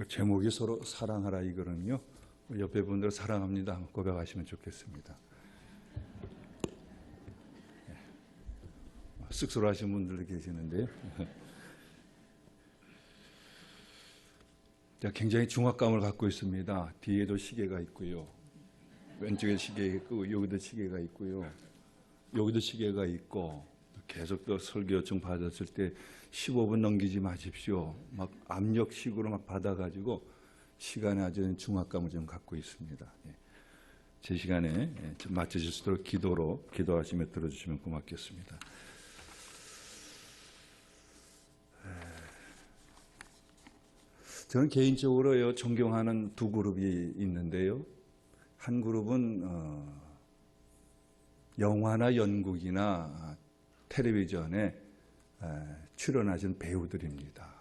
제목이 서로 사랑하라 이거는요. 옆에 분들 사랑합니다 고백하시면 좋겠습니다. 쑥스러워하시는 분들도 계시는데요. 굉장히 중압감을 갖고 있습니다. 뒤에도 시계가 있고요. 왼쪽에 시계가 있고 여기도 시계가 있고요. 여기도 시계가 있고 계속 또 설교 요청 받았을 때 15분 넘기지 마십시오. 막 압력식으로 막 받아가지고 시간에 아주 중압감을 좀 갖고 있습니다. 제 시간에 좀 맞춰질 수 있도록 기도하시며 들어주시면 고맙겠습니다. 저는 개인적으로요, 존경하는 두 그룹이 있는데요. 한 그룹은 영화나 연극이나 텔레비전에 출연하신 배우들입니다.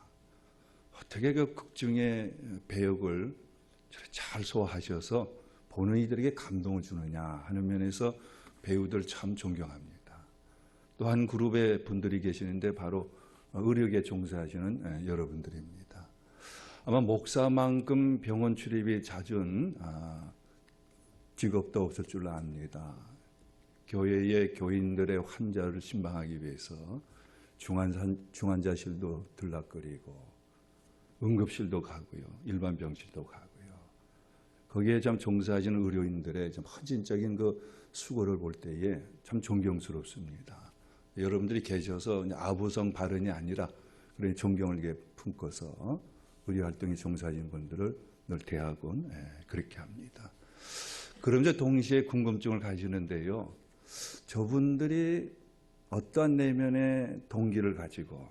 어떻게 그 극중의 배역을 잘 소화하셔서 보는 이들에게 감동을 주느냐 하는 면에서 배우들 참 존경합니다. 또 한 그룹의 분들이 계시는데 바로 의료계에 종사하시는 여러분들입니다. 아마 목사만큼 병원 출입이 잦은 직업도 없을 줄 압니다. 교회의 교인들의 환자를 신방하기 위해서 중환자실도 들락거리고 응급실도 가고요. 일반 병실도 가고요. 거기에 참 종사하시는 의료인들의 좀 헌신적인 그 수고를 볼 때에 참 존경스럽습니다. 여러분들이 계셔서 아부성 발언이 아니라 그런 존경을 이렇게 품고서 의료활동에 종사하시는 분들을 늘 대하곤 그렇게 합니다. 그러면서 동시에 궁금증을 가지는데요. 저분들이 어떠한 내면의 동기를 가지고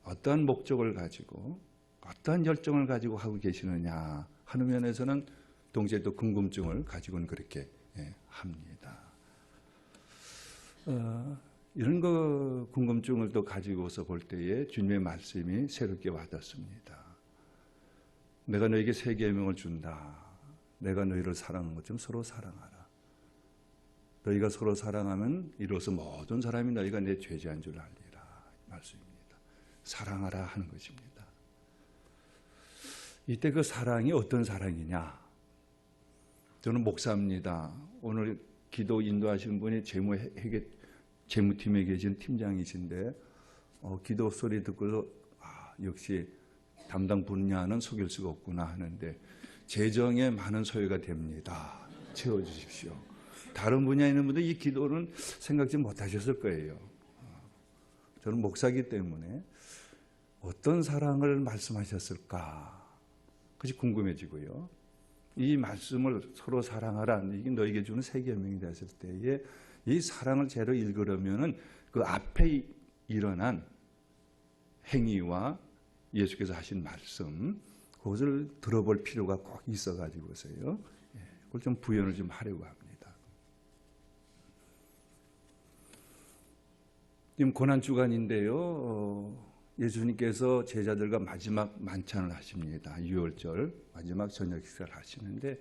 어떠한 목적을 가지고 어떠한 열정을 가지고 하고 계시느냐 하는 면에서는 동시에 또 궁금증을 가지고는 그렇게 합니다. 이런 거 궁금증을 또 가지고서 볼 때에 주님의 말씀이 새롭게 와닿습니다. 내가 너에게 새 계명을 준다. 내가 너희를 사랑한 것처럼 서로 사랑하라. 너희가 서로 사랑하면 이로써 모든 사람이 너희가 내 죄지한 줄 알리라. 말씀입니다. 사랑하라 하는 것입니다. 이때 그 사랑이 어떤 사랑이냐? 저는 목사입니다. 오늘 기도 인도하시는 분이 재무팀에 계신 팀장이신데 기도 소리 듣고 역시 담당 분야는 속일 수가 없구나 하는데 재정에 많은 소요가 됩니다. 채워주십시오. 다른 분야에 있는 분들 이 기도는 생각지 못하셨을 거예요. 저는 목사이기 때문에 어떤 사랑을 말씀하셨을까? 그것이 궁금해지고요. 이 말씀을 서로 사랑하라. 이게 너에게 주는 새 계명이 됐을 때에 이 사랑을 제대로 읽으려면은 그 앞에 일어난 행위와 예수께서 하신 말씀, 그것을 들어볼 필요가 꼭 있어가지고서요. 그걸 좀 부연을 좀 하려고 합니다. 지금 고난주간인데요. 예수님께서 제자들과 마지막 만찬을 하십니다. 유월절 마지막 저녁 식사를 하시는데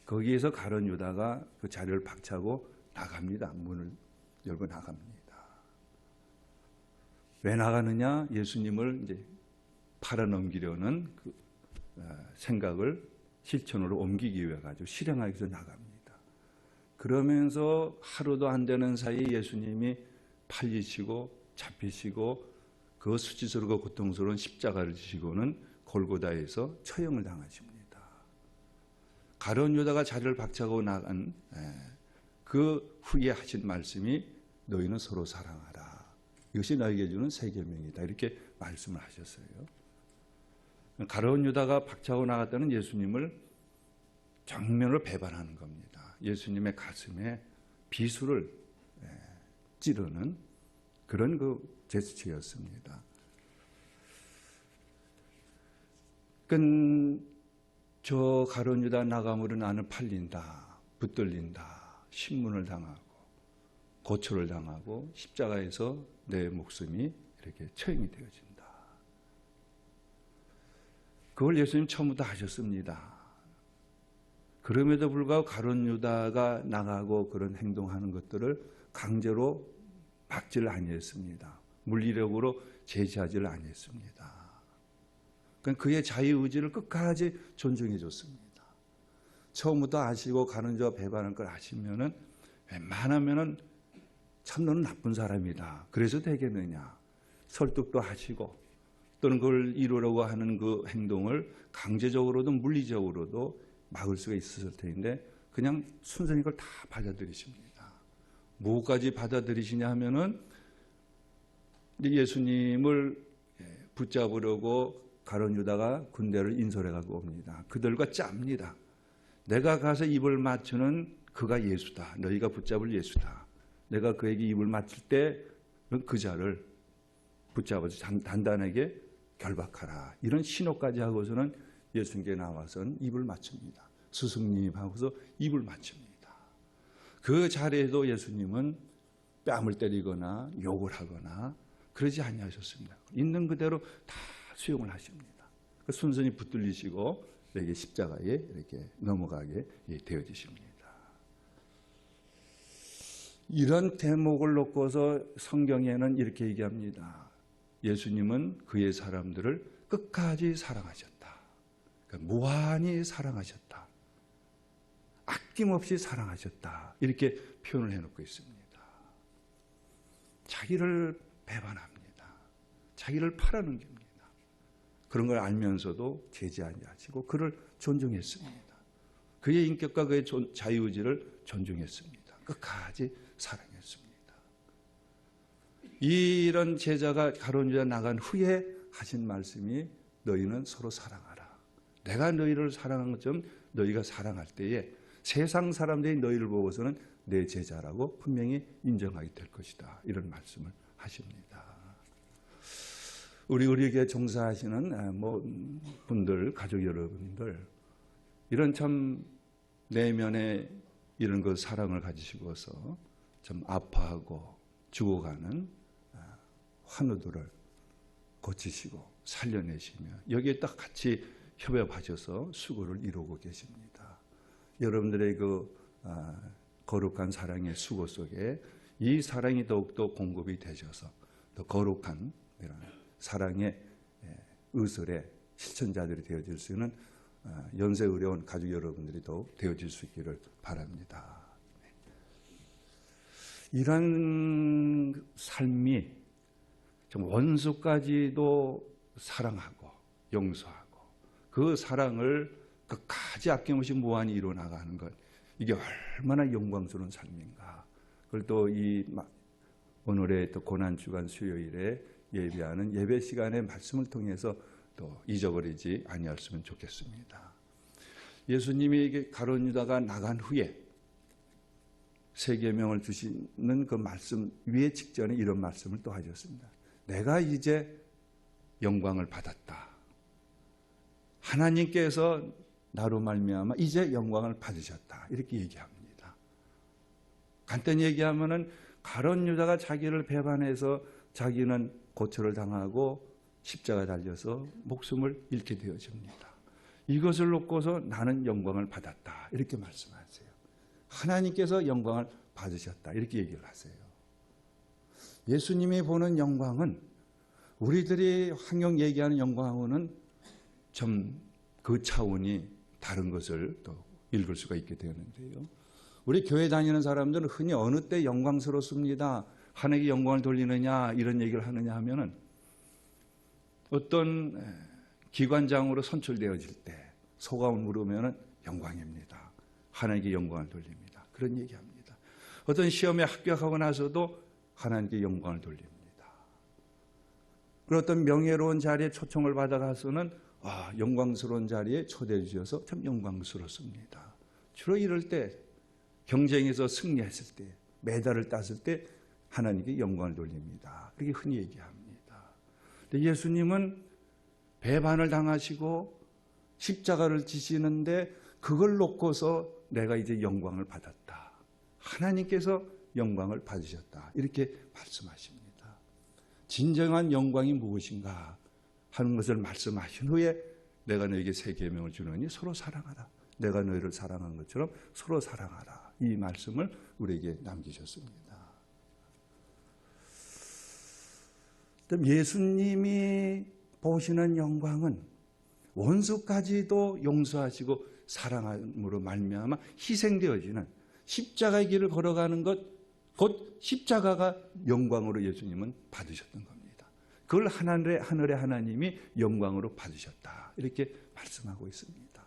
거기에서 가룟 유다가 그 자리를 박차고 나갑니다. 문을 열고 나갑니다. 왜 나가느냐? 예수님을 이제 팔아넘기려는 그 생각을 실천으로 옮기기 위해 가지고 실행하기 위해서 나갑니다. 그러면서 하루도 안 되는 사이 예수님이 팔리시고 잡히시고 그 수치스럽고 고통스러운 십자가를 지시고는 골고다에서 처형을 당하십니다. 가룟 유다가 자리를 박차고 나간 그 후에 하신 말씀이 너희는 서로 사랑하라. 이것이 너에게 주는 새 계명이다. 이렇게 말씀을 하셨어요. 가룟 유다가 박차고 나갔다는 예수님을 정면으로 배반하는 겁니다. 예수님의 가슴에 비수를 찌르는 그런 그 제스처였습니다. 저 가룟 유다 나감으로 나는 팔린다, 붙들린다, 신문을 당하고 고초를 당하고 십자가에서 내 목숨이 이렇게 처형이 되어진다. 그걸 예수님 처음부터 하셨습니다. 그럼에도 불구하고 가룟 유다가 나가고 그런 행동하는 것들을 강제로 막지를 아니했습니다. 물리력으로 제지하지를 아니했습니다. 그의 자유의지를 끝까지 존중해 줬습니다. 처음부터 아시고 가는 자와 배반할 걸 아시면은 웬만하면은 참 너는 나쁜 사람이다. 그래서 되겠느냐. 설득도 하시고 또는 그걸 이루려고 하는 그 행동을 강제적으로도 물리적으로도 막을 수가 있었을 텐데 그냥 순전히 그걸 다 받아들이십니다. 뭐까지 받아들이시냐 하면은 예수님을 붙잡으려고 가룟 유다가 군대를 인솔해 가고 옵니다. 그들과 짭니다. 내가 가서 입을 맞추는 그가 예수다. 너희가 붙잡을 예수다. 내가 그에게 입을 맞출 때 그 자를 붙잡아서 단단하게 결박하라. 이런 신호까지 하고서는 예수님께 나와서는 입을 맞춥니다. 스승님 하고서 입을 맞춥니다. 그 자리에도 예수님은 뺨을 때리거나 욕을 하거나 그러지 아니하셨습니다. 있는 그대로 다 수용을 하십니다. 순순히 붙들리시고 이렇게 십자가에 이렇게 넘어가게 되어지십니다. 이런 대목을 놓고서 성경에는 이렇게 얘기합니다. 예수님은 그의 사람들을 끝까지 사랑하셨다. 그러니까 무한히 사랑하셨다. 아낌없이 사랑하셨다. 이렇게 표현을 해놓고 있습니다. 자기를 배반합니다. 자기를 팔아넘깁니다. 그런 걸 알면서도 제지하지 않으시고 그를 존중했습니다. 그의 인격과 그의 자유의지를 존중했습니다. 끝까지 사랑했습니다. 이런 제자가 가룟 유다 나간 후에 하신 말씀이 너희는 서로 사랑하라. 내가 너희를 사랑한 것처럼 너희가 사랑할 때에 세상 사람들이 너희를 보고서는 내 제자라고 분명히 인정하게 될 것이다. 이런 말씀을 하십니다. 우리에게 종사하시는 분들, 가족 여러분들, 이런 참 내면에 이런 그 사랑을 가지시고서 좀 아파하고 죽어가는 환우들을 고치시고 살려내시며 여기에 딱 같이 협업하셔서 수고를 이루고 계십니다. 여러분들의 그 거룩한 사랑의 수고 속에 이 사랑이 더욱더 공급이 되셔서 더 거룩한 이런 사랑의 의술의 실천자들이 되어질 수 있는 연세 어려운 가족 여러분들이 더욱 되어질 수 있기를 바랍니다. 이런 삶이 좀 원수까지도 사랑하고 용서하고 그 사랑을 끝까지 아낌없이 무한히 이루어나가는 것, 이게 얼마나 영광스러운 삶인가. 그걸 또 이 오늘의 또 고난주간 수요일에 예배하는 예배 시간의 말씀을 통해서 또 잊어버리지 아니했으면 좋겠습니다. 예수님이 가룟 유다가 나간 후에 세 계명을 주시는 그 말씀 위에 직전에 이런 말씀을 또 하셨습니다. 내가 이제 영광을 받았다. 하나님께서 나로 말미암아 이제 영광을 받으셨다. 이렇게 얘기합니다. 간단히 얘기하면은 가룟 유다가 자기를 배반해서 자기는 고초를 당하고 십자가 달려서 목숨을 잃게 되어집니다. 이것을 놓고서 나는 영광을 받았다. 이렇게 말씀하세요. 하나님께서 영광을 받으셨다. 이렇게 얘기를 하세요. 예수님이 보는 영광은 우리들이 항상 얘기하는 영광은 좀 그 차원이 다른 것을 또 읽을 수가 있게 되는데요. 우리 교회 다니는 사람들은 흔히 어느 때 영광스럽습니다. 하나님께 영광을 돌리느냐 이런 얘기를 하느냐 하면은 어떤 기관장으로 선출되어질 때 소감을 물으면은 영광입니다. 하나님께 영광을 돌립니다. 그런 얘기합니다. 어떤 시험에 합격하고 나서도 하나님께 영광을 돌립니다. 그리고 어떤 명예로운 자리에 초청을 받아가서는 영광스러운 자리에 초대해 주셔서 참 영광스럽습니다. 주로 이럴 때 경쟁에서 승리했을 때 메달을 땄을 때 하나님께 영광을 돌립니다. 그렇게 흔히 얘기합니다. 근데 예수님은 배반을 당하시고 십자가를 지시는데 그걸 놓고서 내가 이제 영광을 받았다. 하나님께서 영광을 받으셨다. 이렇게 말씀하십니다. 진정한 영광이 무엇인가 하는 것을 말씀하신 후에 내가 너에게 새 계명을 주노니 서로 사랑하라. 내가 너희를 사랑한 것처럼 서로 사랑하라. 이 말씀을 우리에게 남기셨습니다. 예수님이 보시는 영광은 원수까지도 용서하시고 사랑함으로 말미암아 희생되어지는 십자가의 길을 걸어가는 것, 곧 십자가가 영광으로 예수님은 받으셨던 겁니다. 그걸 하늘의 하나님이 영광으로 받으셨다, 이렇게 말씀하고 있습니다.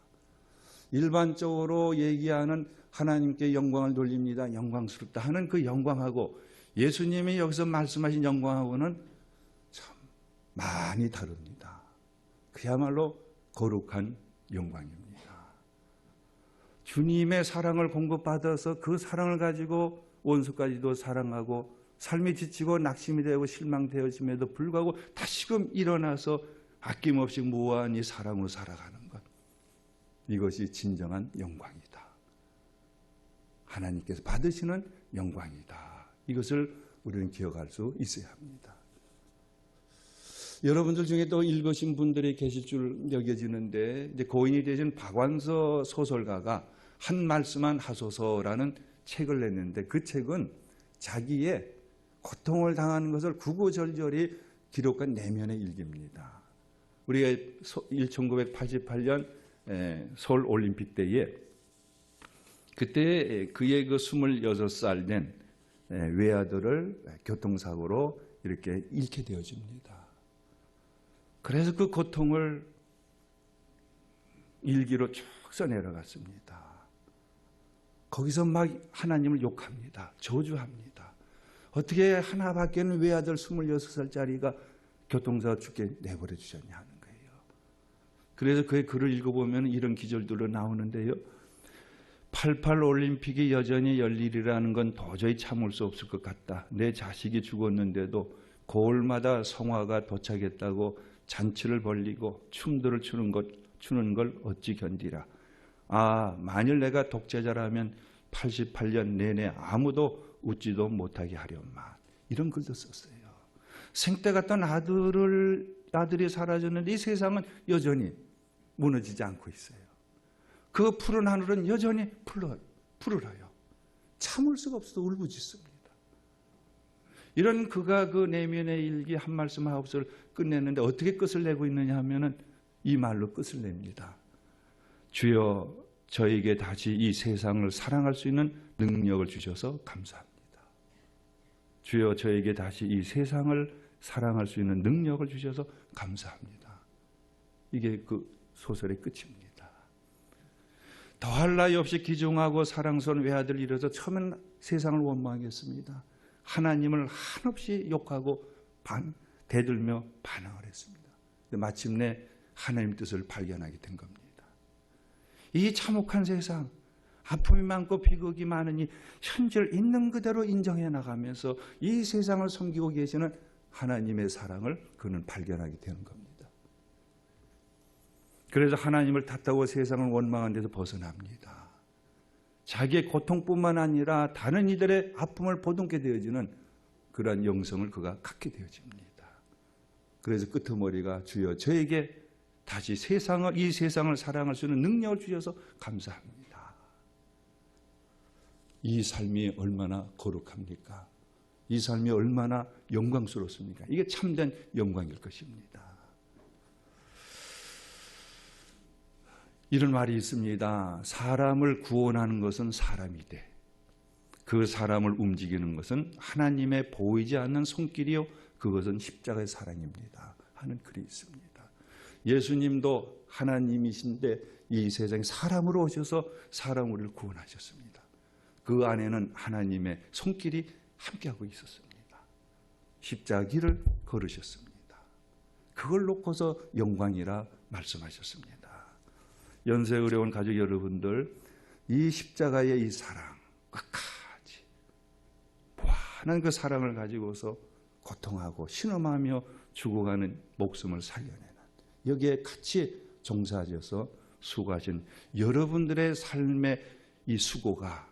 일반적으로 얘기하는 하나님께 영광을 돌립니다, 영광스럽다 하는 그 영광하고 예수님이 여기서 말씀하신 영광하고는 참 많이 다릅니다. 그야말로 거룩한 영광입니다. 주님의 사랑을 공급받아서 그 사랑을 가지고 원수까지도 사랑하고 삶이 지치고 낙심이 되고 실망되어짐에도 불구하고 다시금 일어나서 아낌없이 무한히 사랑으로 살아가는 것, 이것이 진정한 영광이다. 하나님께서 받으시는 영광이다. 이것을 우리는 기억할 수 있어야 합니다. 여러분들 중에 또 읽으신 분들이 계실 줄 여겨지는데, 이제 고인이 되신 박완서 소설가가 한 말씀만 하소서라는 책을 냈는데, 그 책은 자기의 고통을 당하는 것을 구구절절히 기록한 내면의 일기입니다. 우리가 1988년 서울 올림픽 때에 그때 그의 그 26살 된 외아들을 교통사고로 이렇게 잃게 되어집니다. 그래서 그 고통을 일기로 쭉 써내려갔습니다. 거기서 막 하나님을 욕합니다. 저주합니다. 어떻게 하나밖에는 외아들 26살짜리가 교통사고 죽게 내버려 주셨냐 하는 거예요. 그래서 그의 글을 읽어보면 이런 기절들로 나오는데요. 88 올림픽이 여전히 열리리라는 건 도저히 참을 수 없을 것 같다. 내 자식이 죽었는데도 고을마다 성화가 도착했다고 잔치를 벌리고 춤들을 추는 걸 어찌 견디라. 아, 만일 내가 독재자라면 88년 내내 아무도 웃지도 못하게 하련만. 이런 글도 썼어요. 생때 같던 아들이 사라졌는데 이 세상은 여전히 무너지지 않고 있어요. 그 푸른 하늘은 여전히 푸르러요. 참을 수가 없어서 울부짖습니다. 이런 그가 그 내면의 일기 한 말씀 하고서 끝냈는데 어떻게 끝을 내고 있느냐 하면은 이 말로 끝을 냅니다. 주여, 저에게 다시 이 세상을 사랑할 수 있는 능력을 주셔서 감사합니다. 주여, 저에게 다시 이 세상을 사랑할 수 있는 능력을 주셔서 감사합니다. 이게 그 소설의 끝입니다. 더할 나위 없이 귀중하고 사랑스러운 외아들을 잃어서 처음엔 세상을 원망했습니다. 하나님을 한없이 욕하고 대들며 반항을 했습니다. 마침내 하나님 뜻을 발견하게 된 겁니다. 이 참혹한 세상, 아픔이 많고 비극이 많으니 현재를 있는 그대로 인정해 나가면서 이 세상을 섬기고 계시는 하나님의 사랑을 그는 발견하게 되는 겁니다. 그래서 하나님을 탓하고 세상을 원망한 데서 벗어납니다. 자기의 고통뿐만 아니라 다른 이들의 아픔을 보듬게 되어지는 그러한 영성을 그가 갖게 되어집니다. 그래서 끄트머리가 주여, 저에게 다시 이 세상을 사랑할 수 있는 능력을 주셔서 감사합니다. 이 삶이 얼마나 거룩합니까? 이 삶이 얼마나 영광스럽습니까? 이게 참된 영광일 것입니다. 이런 말이 있습니다. 사람을 구원하는 것은 사람이되 그 사람을 움직이는 것은 하나님의 보이지 않는 손길이요 그것은 십자가의 사랑입니다 하는 글이 있습니다. 예수님도 하나님이신데 이 세상에 사람으로 오셔서 사람 우리를 구원하셨습니다. 그 안에는 하나님의 손길이 함께하고 있었습니다. 십자가 길을 걸으셨습니다. 그걸 놓고서 영광이라 말씀하셨습니다. 연세 어려운 가족 여러분들, 이 십자가의 이 사랑, 끝까지 무한한 그 사랑을 가지고서 고통하고 신음하며 죽어가는 목숨을 살려내는, 여기에 같이 종사하셔서 수고하신 여러분들의 삶의 이 수고가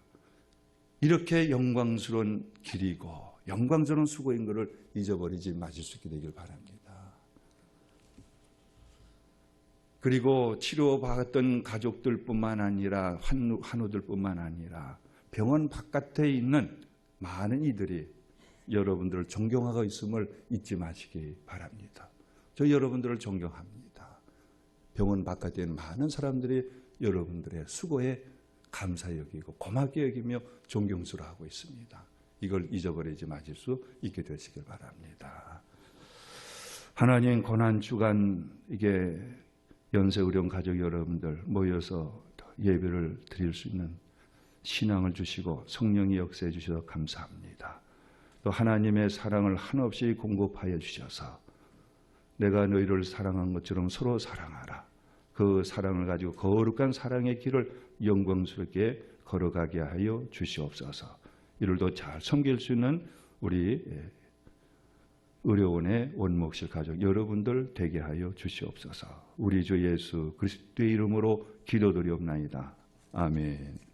이렇게 영광스러운 길이고 영광스러운 수고인 것을 잊어버리지 마실 수 있게 되길 바랍니다. 그리고 치료받았던 가족들뿐만 아니라 환우들뿐만 아니라 병원 바깥에 있는 많은 이들이 여러분들을 존경하고 있음을 잊지 마시기 바랍니다. 저 여러분들을 존경합니다. 병원 바깥에 있는 많은 사람들이 여러분들의 수고에 감사 여기고 고맙게 여기며 존경스러워 하고 있습니다. 이걸 잊어버리지 마실 수 있게 되시길 바랍니다. 하나님 고난주간 이게 연세의료원 가족 여러분들 모여서 예배를 드릴 수 있는 신앙을 주시고 성령이 역사해 주셔서 감사합니다. 또 하나님의 사랑을 한없이 공급하여 주셔서 내가 너희를 사랑한 것처럼 서로 사랑하라. 그 사랑을 가지고 거룩한 사랑의 길을 영광스럽게 걸어가게 하여 주시옵소서. 이를 더 잘 섬길 수 있는 우리 의료원의 원목실 가족 여러분들 되게 하여 주시옵소서. 우리 주 예수 그리스도의 이름으로 기도드리옵나이다. 아멘.